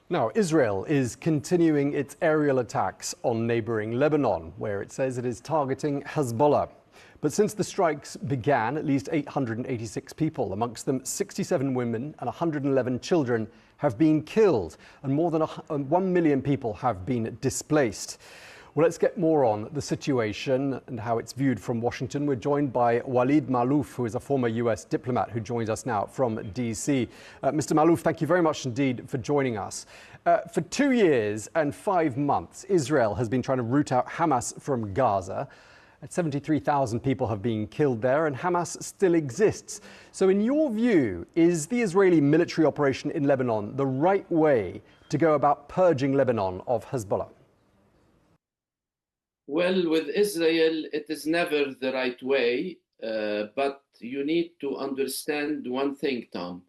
Now, Israel is continuing its aerial attacks on neighboring Lebanon, where it says it is targeting Hezbollah. But since the strikes began, at least 886 people, amongst them 67 women and 111 children, have been killed, and more than 1 million people have been displaced. Well, let's get more on the situation and how it's viewed from Washington. We're joined by Walid Maalouf, who is a former US diplomat who joins us now from DC. Mr. Maalouf, thank you very much indeed for joining us. For 2 years and 5 months, Israel has been trying to root out Hamas from Gaza. 73,000 people have been killed there, and Hamas still exists. So in your view, is the Israeli military operation in Lebanon the right way to go about purging Lebanon of Hezbollah? Well, with Israel, it is never the right way, but you need to understand one thing, Tom,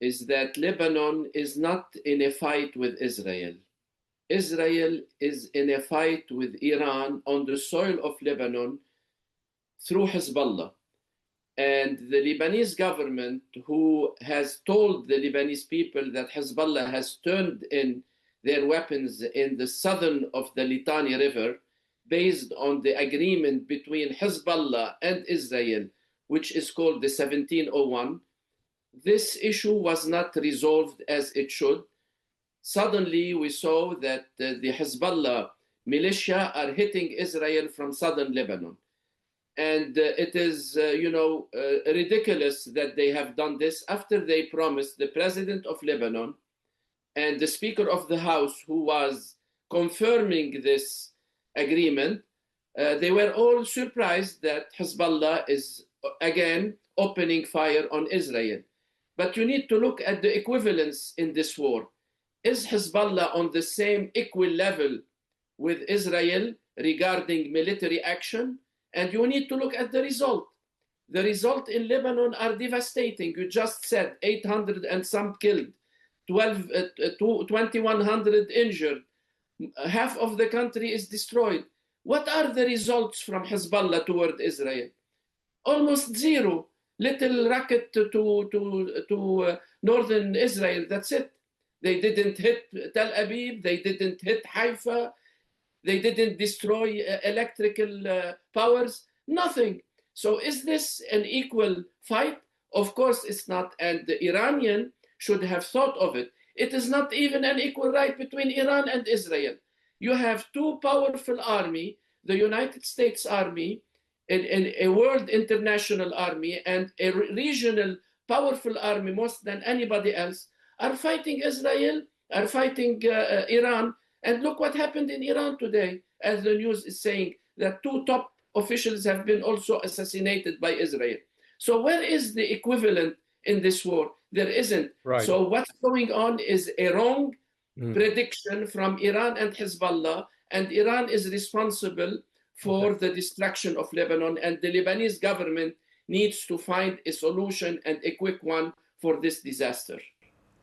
is that Lebanon is not in a fight with Israel. Israel is in a fight with Iran on the soil of Lebanon through Hezbollah. And the Lebanese government, who has told the Lebanese people that Hezbollah has turned in their weapons in the southern of the Litani River, based on the agreement between Hezbollah and Israel, which is called the 1701, this issue was not resolved as it should. Suddenly, we saw that the Hezbollah militia are hitting Israel from southern Lebanon. And it is, ridiculous that they have done this after they promised the president of Lebanon and the Speaker of the House, who was confirming this agreement, they were all surprised that Hezbollah is again opening fire on Israel. But you need to look at the equivalence in this war. Is Hezbollah on the same equal level with Israel regarding military action? And you need to look at the result. The result in Lebanon are devastating. You just said 800 and some killed, 2,100 injured. Half of the country is destroyed. What are the results from Hezbollah toward Israel? Almost zero. Little racket to northern Israel, that's it. They didn't hit Tel Aviv, they didn't hit Haifa, they didn't destroy electrical powers, nothing. So is this an equal fight? Of course it's not, and the Iranian should have thought of it. It is not even an equal right between Iran and Israel. You have two powerful armies, the United States Army, and a world international army, and a regional powerful army, more than anybody else, are fighting Israel, are fighting Iran. And look what happened in Iran today, as the news is saying, that 2 top officials have been also assassinated by Israel. So where is the equivalent in this war? There isn't. Right. So what's going on is a wrong prediction from Iran and Hezbollah, and Iran is responsible for the destruction of Lebanon, and the Lebanese government needs to find a solution, and a quick one, for this disaster.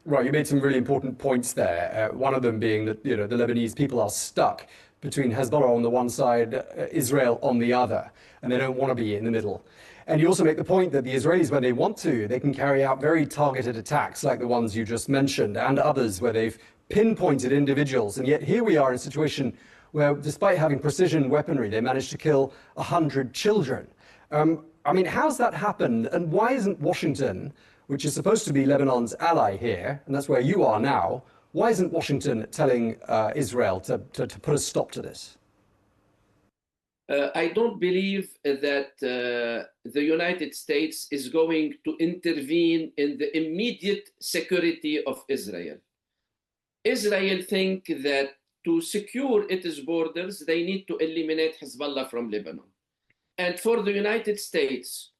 Right, you made some really important points there. One of them being that the Lebanese people are stuck between Hezbollah on the one side, Israel on the other, and they don't want to be in the middle. And you also make the point that the Israelis, when they want to, they can carry out very targeted attacks like the ones you just mentioned, and others where they've pinpointed individuals. And yet here we are in a situation where, despite having precision weaponry, they managed to kill 100 children. I mean, how's that happened? And why isn't Washington, which is supposed to be Lebanon's ally here, and that's where you are now, why isn't Washington telling Israel to put a stop to this? I don't believe that the United States is going to intervene in the immediate security of Israel. Israel think that to secure its borders, they need to eliminate Hezbollah from Lebanon. And for the United States,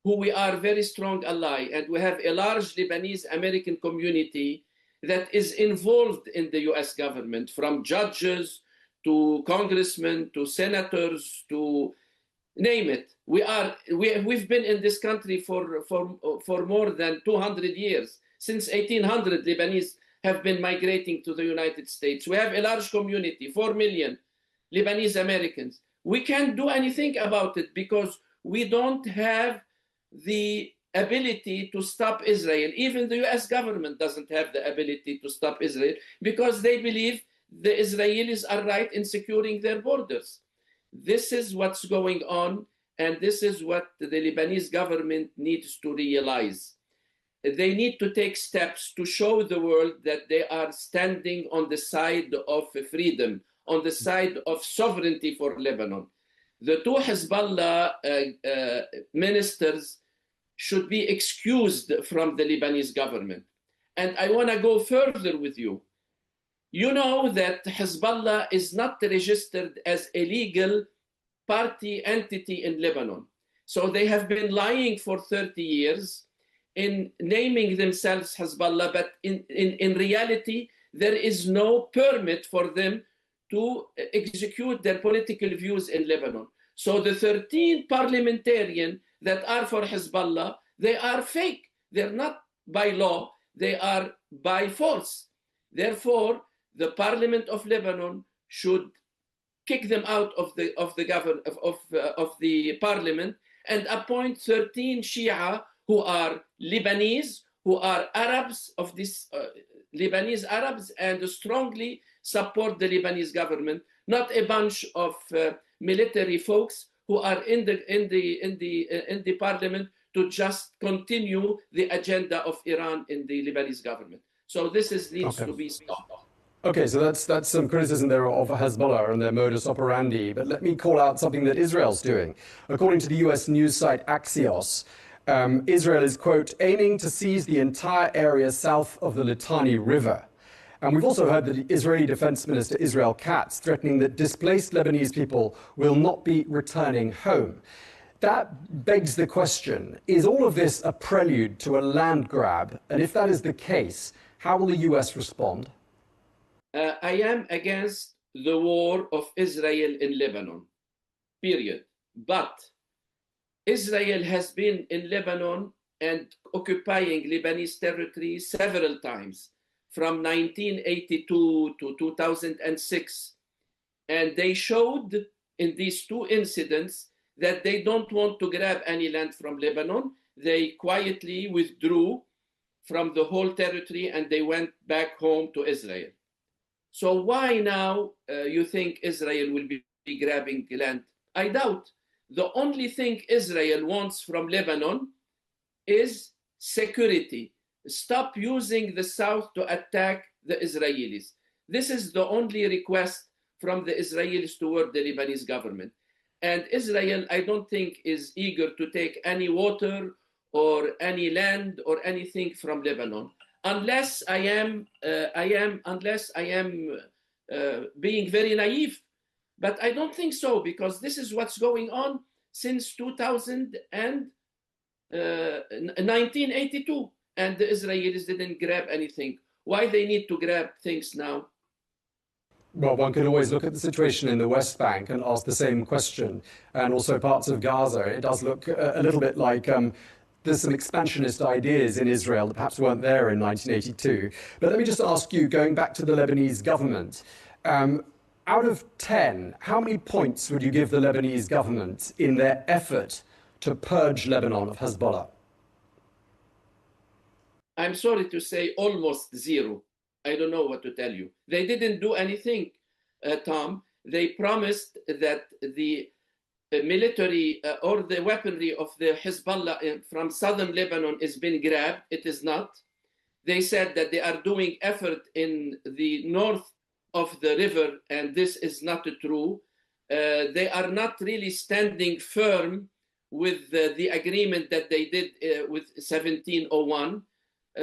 who we are a very strong ally, and we have a large Lebanese American community that is involved in the US government, from judges to congressmen to senators to name it. We've been in this country for more than 200 years. Since 1800, Lebanese have been migrating to the United States. We have a large community, 4 million Lebanese Americans. We can't do anything about it because we don't have the ability to stop Israel. Even the US government doesn't have the ability to stop Israel because they believe the Israelis are right in securing their borders. This is what's going on, and this is what the Lebanese government needs to realize. They need to take steps to show the world that they are standing on the side of freedom, on the side of sovereignty for Lebanon. The two Hezbollah ministers should be excused from the Lebanese government. And I want to go further with you. You know that Hezbollah is not registered as a legal party entity in Lebanon. So they have been lying for 30 years in naming themselves Hezbollah, but in reality, there is no permit for them to execute their political views in Lebanon. So the 13 parliamentarians that are for Hezbollah, they are fake. They're not by law, they are by force. Therefore, the Parliament of Lebanon should kick them out of the parliament and appoint 13 Shia who are Lebanese, who are Arabs of this Lebanese Arabs, and strongly support the Lebanese government, not a bunch of military folks who are in the parliament to just continue the agenda of Iran in the Lebanese government. So this needs to be stopped. Okay, so that's some criticism there of Hezbollah and their modus operandi. But let me call out something that Israel's doing. According to the US news site Axios, Israel is, quote, aiming to seize the entire area south of the Litani River. And we've also heard the Israeli Defense Minister Israel Katz threatening that displaced Lebanese people will not be returning home. That begs the question, is all of this a prelude to a land grab? And if that is the case, how will the US respond? I am against the war of Israel in Lebanon, period. But Israel has been in Lebanon and occupying Lebanese territory several times, from 1982 to 2006. And they showed in these two incidents that they don't want to grab any land from Lebanon. They quietly withdrew from the whole territory and they went back home to Israel. So why now you think Israel will be grabbing land? I doubt. The only thing Israel wants from Lebanon is security. Stop using the South to attack the Israelis. This is the only request from the Israelis toward the Lebanese government. And Israel, I don't think, is eager to take any water or any land or anything from Lebanon, unless I am being very naive. But I don't think so, because this is what's going on since 1982, and the Israelis didn't grab anything. Why they need to grab things now? Well, one could always look at the situation in the West Bank and ask the same question, and also parts of Gaza. It does look a little bit like there's some expansionist ideas in Israel that perhaps weren't there in 1982. But let me just ask you, going back to the Lebanese government, out of 10, how many points would you give the Lebanese government in their effort to purge Lebanon of Hezbollah? I'm sorry to say almost zero. I don't know what to tell you. They didn't do anything, Tom. They promised that the military or the weaponry of the Hezbollah from southern Lebanon is being grabbed. It is not. They said that they are doing effort in the north of the river, and this is not true. They are not really standing firm with the agreement that they did with 1701.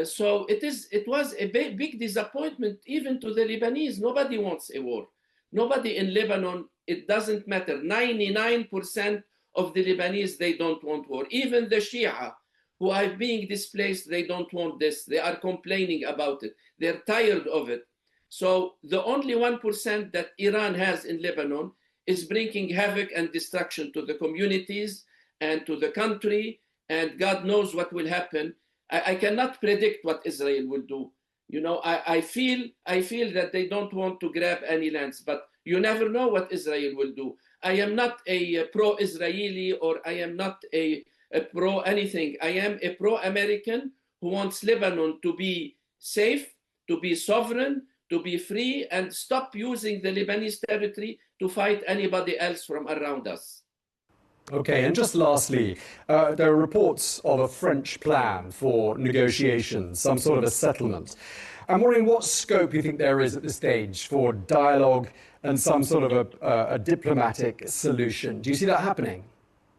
So it was a big disappointment even to the Lebanese. Nobody wants a war. Nobody in Lebanon, it doesn't matter. 99% of the Lebanese, they don't want war. Even the Shia who are being displaced, they don't want this. They are complaining about it. They're tired of it. So the only 1% that Iran has in Lebanon is bringing havoc and destruction to the communities and to the country, and God knows what will happen. I cannot predict what Israel will do. You know, I feel that they don't want to grab any lands, but you never know what Israel will do. I am not a pro-Israeli, or I am not a a pro anything. I am a pro-American who wants Lebanon to be safe, to be sovereign, to be free, and stop using the Lebanese territory to fight anybody else from around us. Okay, and just lastly, there are reports of a French plan for negotiations, some sort of a settlement. I'm wondering what scope you think there is at this stage for dialogue and some sort of a diplomatic solution. Do you see that happening?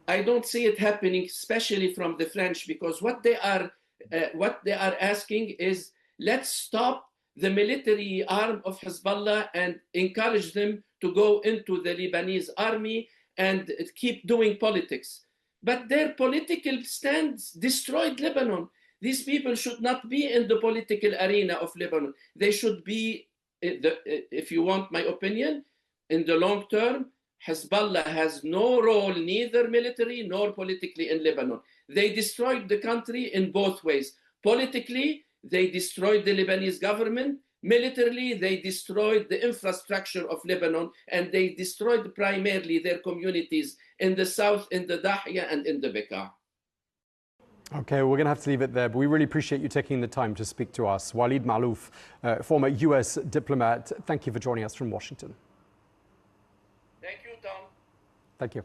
I don't see it happening, especially from the French, because what they are asking is, let's stop the military arm of Hezbollah and encourage them to go into the Lebanese army and keep doing politics. But their political stands destroyed Lebanon. These people should not be in the political arena of Lebanon. They should be, if you want my opinion, in the long term, Hezbollah has no role, neither military nor politically, in Lebanon. They destroyed the country in both ways. Politically, they destroyed the Lebanese government. Militarily, they destroyed the infrastructure of Lebanon, and they destroyed primarily their communities in the south, in the Dahya, and in the Bekaa. Okay, we're going to have to leave it there, but we really appreciate you taking the time to speak to us. Walid Maalouf, former US diplomat, thank you for joining us from Washington. Thank you, Tom. Thank you.